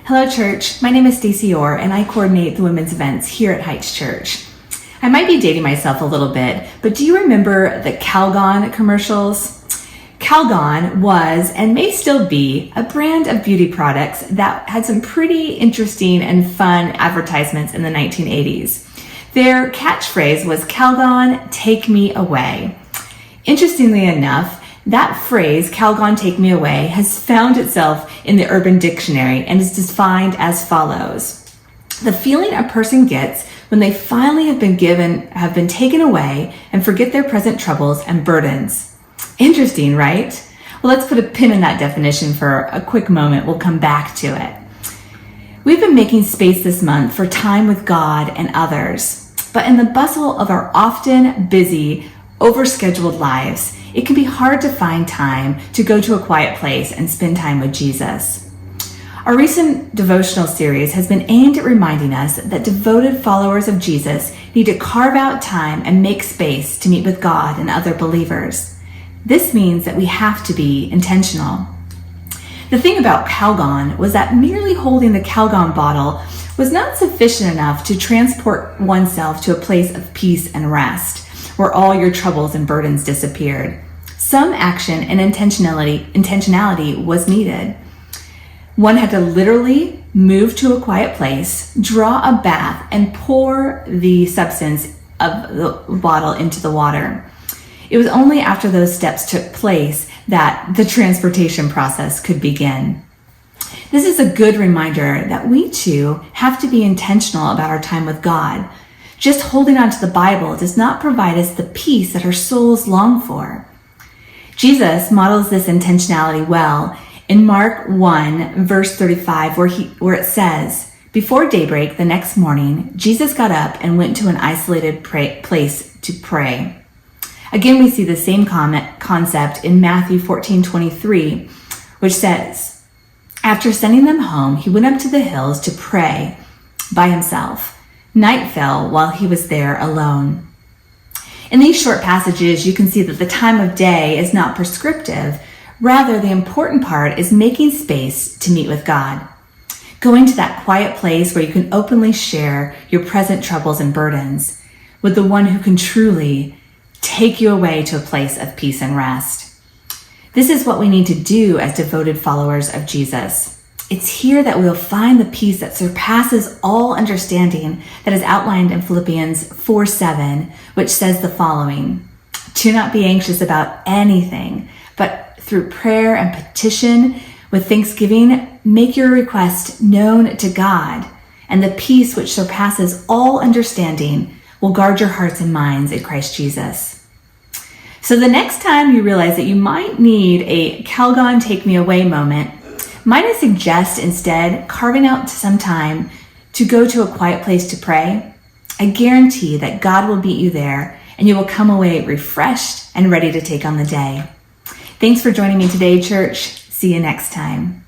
Hello, church. My name is Stacy Orr, and I coordinate the women's events here at Heights Church. I might be dating myself a little bit, but do you remember the Calgon commercials? Calgon was, and may still be, a brand of beauty products that had some pretty interesting and fun advertisements in the 1980s. Their catchphrase was, "Calgon, take me away." Interestingly enough, that phrase, "Calgon, take me away," has found itself in the Urban Dictionary and is defined as follows: the feeling a person gets when they finally have been taken away and forget their present troubles and burdens. Interesting, right? Well, let's put a pin in that definition for a quick moment. We'll come back to it. We've been making space this month for time with God and others, but in the bustle of our often busy, overscheduled lives, it can be hard to find time to go to a quiet place and spend time with Jesus. Our recent devotional series has been aimed at reminding us that devoted followers of Jesus need to carve out time and make space to meet with God and other believers. This means that we have to be intentional. The thing about Calgon was that merely holding the Calgon bottle was not sufficient enough to transport oneself to a place of peace and rest, where all your troubles and burdens disappeared. Some action and intentionality was needed. One had to literally move to a quiet place, draw a bath, and pour the substance of the bottle into the water. It was only after those steps took place that the transportation process could begin. This is a good reminder that we too have to be intentional about our time with God. Just holding on to the Bible does not provide us the peace that our souls long for. Jesus models this intentionality well in Mark 1, verse 35, where it says, "Before daybreak the next morning, Jesus got up and went to an isolated place to pray." Again, we see the same concept in Matthew 14:23, which says, "After sending them home, he went up to the hills to pray by himself. Night fell while he was there alone." In these short passages, you can see that the time of day is not prescriptive. Rather, the important part is making space to meet with God. Going to that quiet place where you can openly share your present troubles and burdens with the one who can truly take you away to a place of peace and rest. This is what we need to do as devoted followers of Jesus. It's here that we'll find the peace that surpasses all understanding that is outlined in Philippians 4:7, which says the following: "Do not be anxious about anything, but through prayer and petition with thanksgiving, make your request known to God, and the peace which surpasses all understanding will guard your hearts and minds in Christ Jesus." So the next time you realize that you might need a Calgon take me away moment, might I suggest instead carving out some time to go to a quiet place to pray? I guarantee that God will meet you there and you will come away refreshed and ready to take on the day. Thanks for joining me today, church. See you next time.